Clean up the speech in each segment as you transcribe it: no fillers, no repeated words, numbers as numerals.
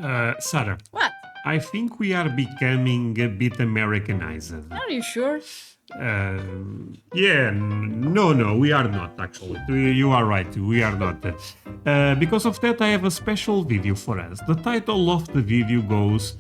Sarah, What? I think we are becoming a bit Americanized. Are you sure? No, we are not actually. You are right, we are not. Because of that, I have a special video for us. The title of the video goes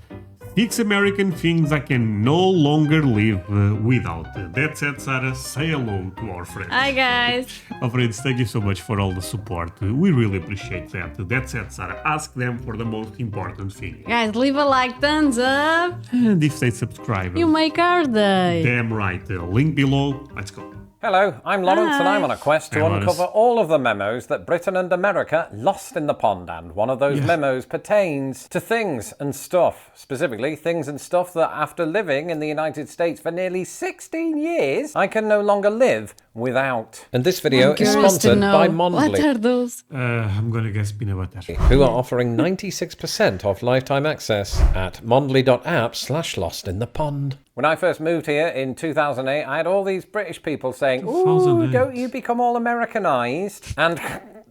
6 American things I can no longer live without. That said, Sarah, say hello to our friends. Hi guys. Our friends, thank you so much for all the support. We really appreciate that. That said, Sarah, ask them for the most important thing. Guys, leave a like, thumbs up. And if they subscribe, You make our day. damn right. Link below. Let's go. Hello, I'm Lawrence and Hi. I'm on a quest to Hey, Lawrence. uncover all of the memos that Britain and America lost in the pond, and one of those memos pertains to things and stuff. Specifically, things and stuff that after living in the United States for nearly 16 years, I can no longer live without. And this video I'm curious to know, what are those? I'm gonna guess peanut butter. who are offering 96% off lifetime access at mondly.app/lost in the pond. When I first moved here in 2008, I had all these British people saying, "Ooh, 2008. don't you become all Americanized?" And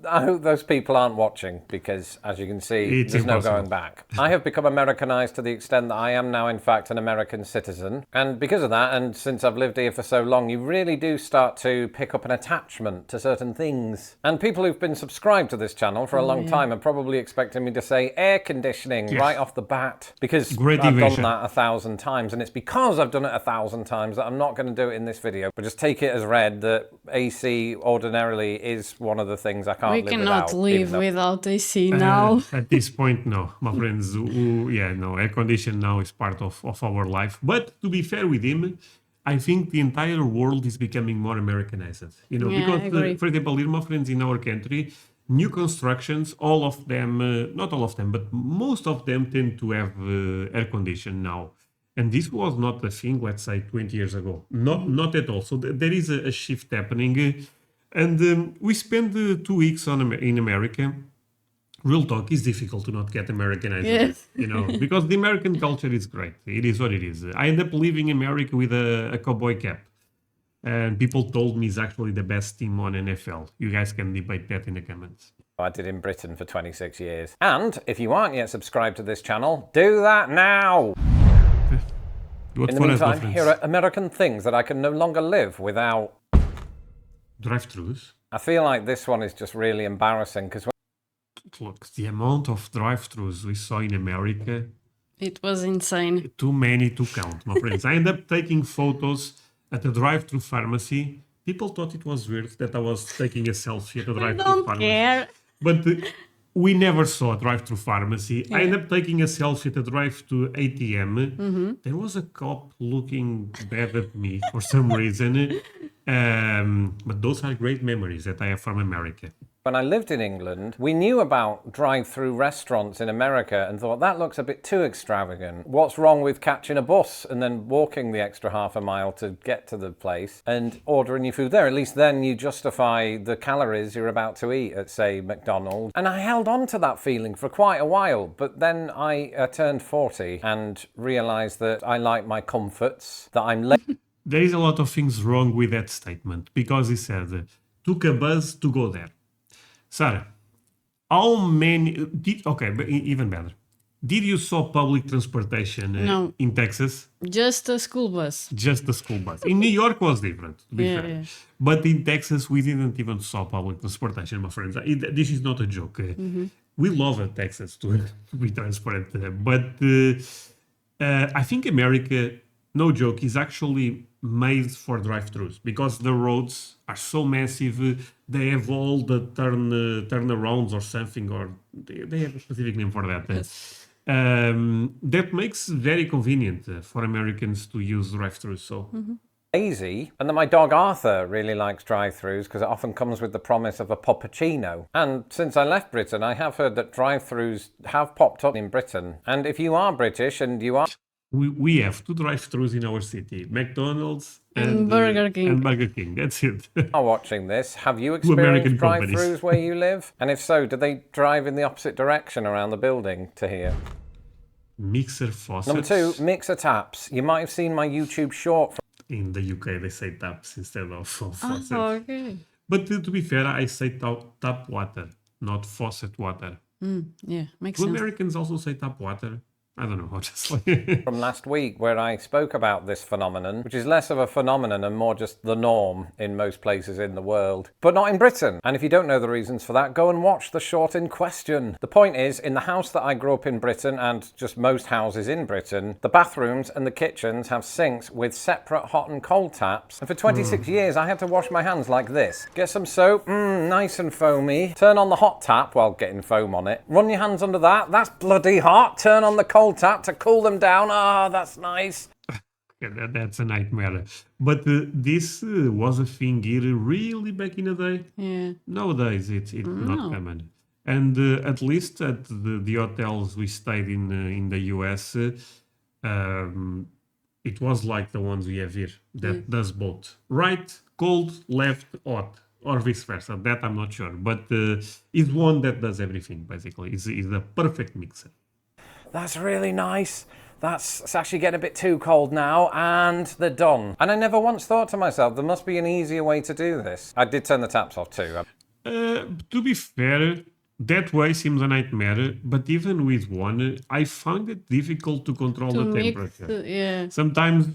I hope those people aren't watching because, as you can see, It's there's no impossible. going back. I have become Americanized to the extent that I am now, in fact, an American citizen. And because of that, and since I've lived here for so long, you really do start to pick up an attachment to certain things. And people who've been subscribed to this channel for a long time are probably expecting me to say air conditioning right off the bat because Great I've done invention. that 1,000 times. And it's because I've done it 1,000 times that I'm not going to do it in this video. But just take it as read that AC ordinarily is one of the things I can't We live cannot without, live even though- without AC now. At this point, no. My friends, air condition now is part of our life. But to be fair with him, I think the entire world is becoming more Americanized. You know, Yeah, I because, agree. for example, here, my friends, in our country, new constructions, all of them, not all of them, but most of them tend to have air condition now. And this was not a thing, let's say, 20 years ago. Not at all. So there is a shift happening. And we spent 2 weeks in America. Real talk, is difficult to not get Americanized, Yes. you know, because the American culture is great. It is what it is. I end up living in America with a cowboy cap. And people told me it's actually the best team on NFL. You guys can debate that in the comments. I did in Britain for 26 years. And if you aren't yet subscribed to this channel, do that now! What In the for us, my meantime, friends? here are American things that I can no longer live without. Drive-thrus. I feel like this one is just really embarrassing because Look, the amount of drive-thrus we saw in America, It was insane. too many to count, my friends. I end up taking photos at a drive-thru pharmacy. People thought it was weird that I was taking a selfie at a I drive-thru don't pharmacy. care. But we never saw a drive-thru pharmacy. I ended up taking a selfie at a drive-thru ATM. There was a cop looking bad at me for some reason. But those are great memories that I have from America. when I lived in England, we knew about drive-through restaurants in America and thought that looks a bit too extravagant. What's wrong with catching a bus and then walking the extra half a mile to get to the place and ordering your food there? At least then you justify the calories you're about to eat at, say, McDonald's. And I held on to that feeling for quite a while, but then I turned 40 and realised that I like my comforts, that I'm There is a lot of things wrong with that statement because he said, took a bus to go there. Sarah, how many... but even better. Did you saw public transportation No. in Texas? Just a school bus. Just the school bus. In New York was different, to be fair. Yeah. But in Texas, we didn't even saw public transportation, my friends. This is not a joke. We love Texas, to be transparent. But I think America, no joke, is actually made for drive-thrus because the roads are so massive. They have all the turnarounds or something, or they have a specific name for that. That makes very convenient for Americans to use drive-thrus. So. lazy, and that my dog Arthur really likes drive-thrus because it often comes with the promise of a puppuccino. And since I left Britain, I have heard that drive-thrus have popped up in Britain. And if you are British and you are We have two drive-thrus in our city, McDonald's And Burger King. And Burger King, that's it. watching this, have you American experienced companies. drive-thrus where you live? And if so, do they drive in the opposite direction around the building to here? Mixer faucets. Number two, mixer taps. You might have seen my YouTube short. In the UK, they say taps instead of faucets. Oh, okay. But to be fair, I say tap water, not faucet water. Yeah, makes Do sense. Americans also say tap water? I don't know, honestly. From last week where I spoke about this phenomenon, which is less of a phenomenon and more just the norm in most places in the world, but not in Britain. And if you don't know the reasons for that, go and watch the short in question. The point is, in the house that I grew up in Britain, and just most houses in Britain, the bathrooms and the kitchens have sinks with separate hot and cold taps. And for 26 years, I had to wash my hands like this. Get some soap, nice and foamy. Turn on the hot tap while getting foam on it. Run your hands under that, that's bloody hot. Turn on the cold tap to cool them down. Ah, that's nice. Yeah, that's a nightmare. But this was a thing here really back in the day. Yeah. Nowadays, it's not common. And at least at the hotels we stayed in the US, it was like the ones we have here that does both. Right, cold, left, hot, or vice versa. That I'm not sure. But it's one that does everything, basically. It's a perfect mixer. That's really nice. It's actually getting a bit too cold now, and they're done. And I never once thought to myself, there must be an easier way to do this. I did turn the taps off too. To be fair, that way seems a nightmare, but even with one, I found it difficult to control To the mix, temperature. yeah. Sometimes,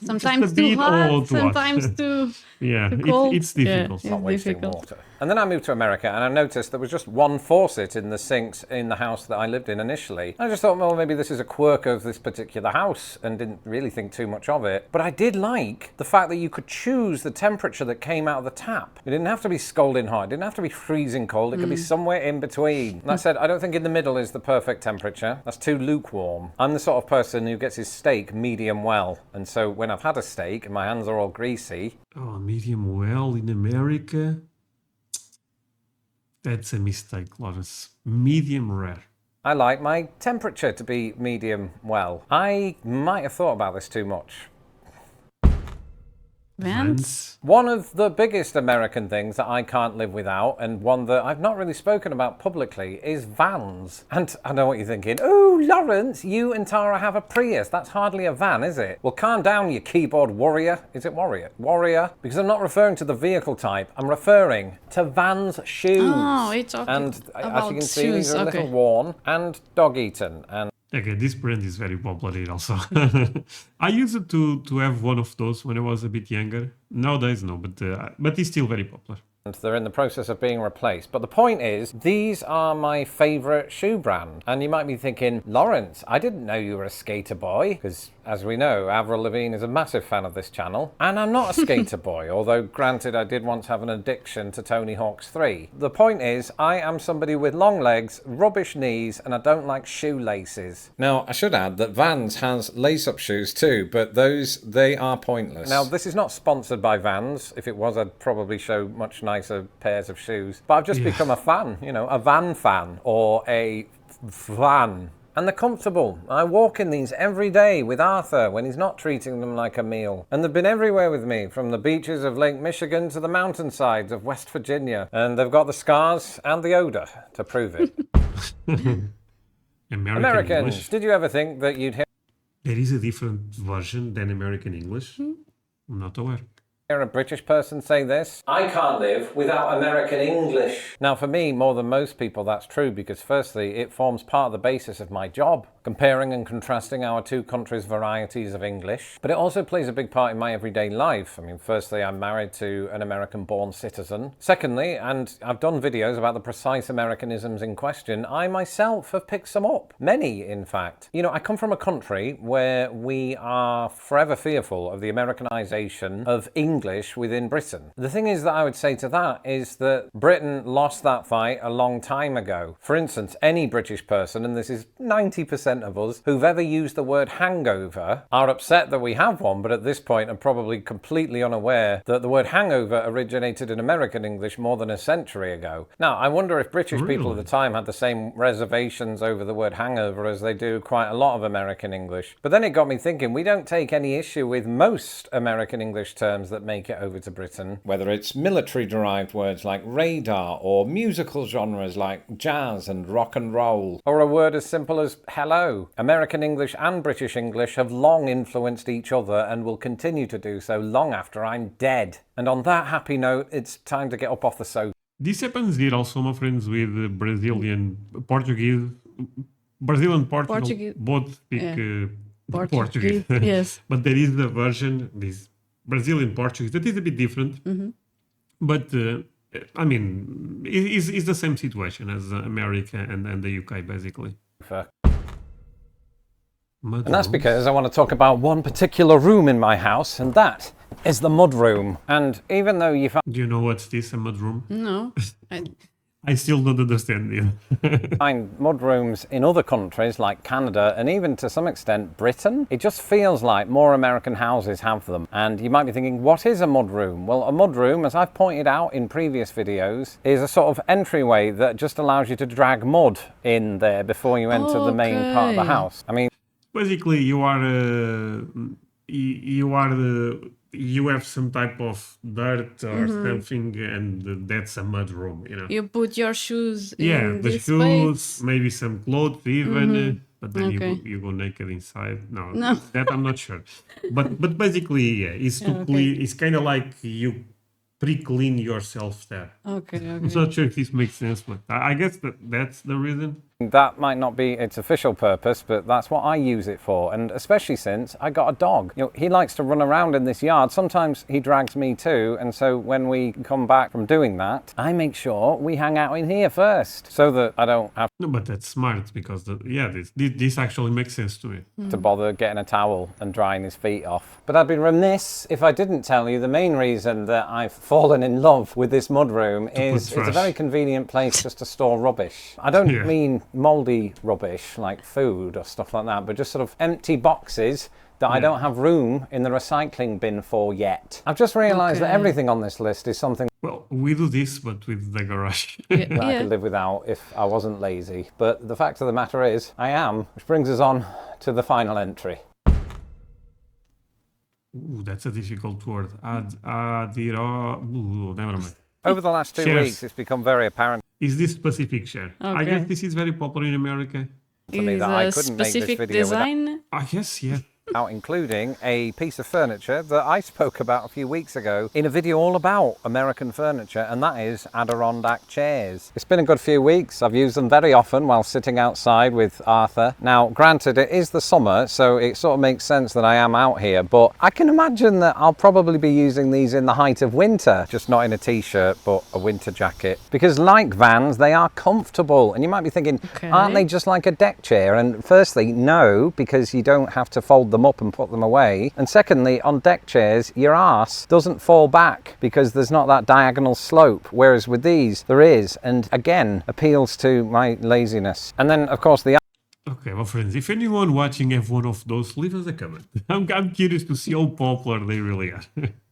Sometimes just a too bit hot, old to watch. sometimes too Yeah, cold. it's difficult. Yeah, Not it's wasting difficult. water. And then I moved to America and I noticed there was just one faucet in the sinks in the house that I lived in initially. I just thought, well, maybe this is a quirk of this particular house and didn't really think too much of it. But I did like the fact that you could choose the temperature that came out of the tap. It didn't have to be scalding hot. It didn't have to be freezing cold. It could be somewhere in between. And that said, I don't think in the middle is the perfect temperature. That's too lukewarm. I'm the sort of person who gets his steak medium well. And so when I've had a steak and my hands are all greasy, Oh, medium well in America? That's a mistake, Lawrence. Medium rare. I like my temperature to be medium well. I might have thought about this too much. Vans? One of the biggest American things that I can't live without, and one that I've not really spoken about publicly, is vans. And I know what you're thinking. Oh, Lawrence, you and Tara have a Prius. That's hardly a van, is it? Well, calm down, you keyboard warrior. Is it warrior? Warrior? Because I'm not referring to the vehicle type. I'm referring to Vans shoes. Oh, it's okay. And as About you can see, these shoes, are a okay. little worn and dog-eaten. And Okay, this brand is very popular here also. I used to have one of those when I was a bit younger. Nowadays, no, but it's still very popular. they're in the process of being replaced. But the point is, these are my favourite shoe brand. And you might be thinking, Lawrence, I didn't know you were a skater boy. Because, as we know, Avril Lavigne is a massive fan of this channel. And I'm not a skater boy, although granted I did once have an addiction to Tony Hawk's 3. The point is, I am somebody with long legs, rubbish knees, and I don't like shoelaces. Now, I should add that Vans has lace-up shoes too, but they are pointless. Now, this is not sponsored by Vans. If it was, I'd probably show much nicer pairs of shoes. But I've just become a fan, you know, a van fan or a van. And they're comfortable. I walk in these every day with Arthur when he's not treating them like a meal. And they've been everywhere with me, from the beaches of Lake Michigan to the mountainsides of West Virginia. And they've got the scars and the odour to prove it. Americans, English. did you ever think that you'd hear There is a different version than American English. I'm not aware. a British person say this? I can't live without American English. Now, for me, more than most people, that's true because firstly, it forms part of the basis of my job, comparing and contrasting our two countries' varieties of English. But it also plays a big part in my everyday life. I mean, firstly, I'm married to an American-born citizen. Secondly, and I've done videos about the precise Americanisms in question, I myself have picked some up. Many, in fact. You know, I come from a country where we are forever fearful of the Americanization of English within Britain. The thing is that I would say to that is that Britain lost that fight a long time ago. For instance, any British person, and this is 90% of us, who've ever used the word hangover are upset that we have one, but at this point are probably completely unaware that the word hangover originated in American English more than a century ago. Now, I wonder if British people at the time had the same reservations over the word hangover as they do quite a lot of American English. But then it got me thinking, we don't take any issue with most American English terms that make it over to Britain, whether it's military-derived words like radar or musical genres like jazz and rock and roll, or a word as simple as hello. American English and British English have long influenced each other and will continue to do so long after I'm dead. And on that happy note, it's time to get up off the sofa. This happens here also, my friends, with Brazilian, Portuguese, Brazil and Portugal Portuguese. both speak Yeah. Portuguese. Yes. But there is the version, this Brazilian Portuguese, that is a bit different. But I mean, it's the same situation as America and the UK, basically. And that's because I want to talk about one particular room in my house, and that is the mud room. And even though you Do you know what's this, a mud room? No. I still don't understand it. find mud rooms in other countries like Canada and even to some extent Britain, it just feels like more American houses have them. And you might be thinking, what is a mud room? Well, a mud room, as I've pointed out in previous videos, is a sort of entryway that just allows you to drag mud in there before you enter the main part of the Okay. house. I mean, Basically, you have some type of dirt or something, and that's a mud room, you know. You put your shoes Yeah, in the this shoes, space. maybe some clothes even, but then Okay. you go naked inside. No, No. that I'm not sure. But basically, yeah, it's to Okay. clean. It's kind of like you pre-clean yourself there. Okay, I'm okay. not sure if this makes sense, but I guess that's the reason. that might not be its official purpose, but that's what I use it for. And especially since I got a dog. You know, he likes to run around in this yard. Sometimes he drags me too. And so when we come back from doing that, I make sure we hang out in here first so that I don't have No, but that's smart because this actually makes sense to me. to bother getting a towel and drying his feet off. But I'd be remiss if I didn't tell you the main reason that I've fallen in love with this mudroom is it's a trash. very convenient place just to store rubbish. I don't Yeah. mean mouldy rubbish like food or stuff like that, but just sort of empty boxes that I don't have room in the recycling bin for yet. I've just realised that Okay. everything on this list is something Well, we do this, but with the garage. Yeah. that I could live without if I wasn't lazy. But the fact of the matter is, I am, which brings us on to the final entry. Ooh, that's a difficult word. Never mind. Over the last 2 Cheers. weeks, it's become very apparent Is this specific share? I Okay. guess this is very popular in America. to me Is that I a couldn't make this specific video design? I guess, yeah. without including a piece of furniture that I spoke about a few weeks ago in a video all about American furniture, and that is Adirondack chairs. It's been a good few weeks. I've used them very often while sitting outside with Arthur. Now, granted, it is the summer, so it sort of makes sense that I am out here, but I can imagine that I'll probably be using these in the height of winter, just not in a t-shirt, but a winter jacket. Because like vans, they are comfortable. And you might be thinking, Okay. aren't they just like a deck chair? And firstly, no, because you don't have to fold them up and put them away. And secondly, on deck chairs, your arse doesn't fall back because there's not that diagonal slope, whereas with these there is, and again appeals to my laziness. And then of course the Okay, well, friends, if anyone watching have one of those, leave us a comment. I'm curious to see how popular they really are.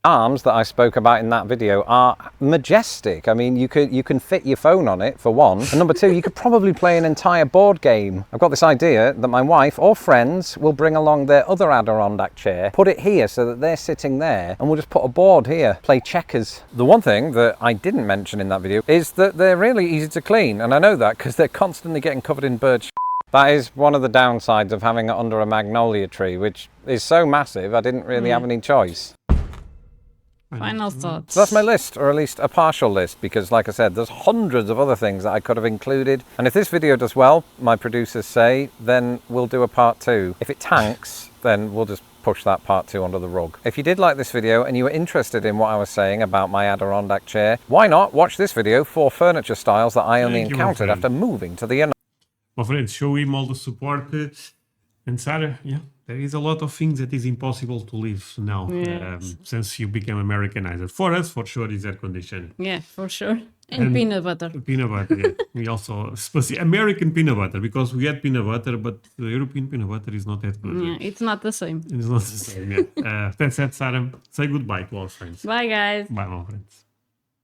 arms that I spoke about in that video are majestic. I mean, you can fit your phone on it for one, and number two, you could probably play an entire board game. I've got this idea that my wife or friends will bring along their other Adirondack chair, put it here so that they're sitting there, and we'll just put a board here, play checkers. The one thing that I didn't mention in that video is that they're really easy to clean, and I know that because they're constantly getting covered in bird shit. That is one of the downsides of having it under a magnolia tree, which is so massive I didn't really have any choice. Final thoughts. So that's my list, or at least a partial list, because like I said, there's hundreds of other things that I could have included. And if this video does well, my producers say, then we'll do a part 2. If it tanks, then we'll just push that part 2 under the rug. If you did like this video and you were interested in what I was saying about my Adirondack chair, why not watch this video for furniture styles that I only Thank you, my encountered friend. after moving to the United My friends, show him all the support. And Sarah, yeah, there is a lot of things that is impossible to live now Yes. since you became Americanized. For us, for sure, is air conditioning. Yeah, for sure. And peanut butter. Peanut butter, yeah. We also, American peanut butter, because we had peanut butter, but the European peanut butter is not that good. Yeah, it's not the same. It's not the same, yeah. That's it, Sarah. Say goodbye to our friends. Bye, guys. Bye, my friends.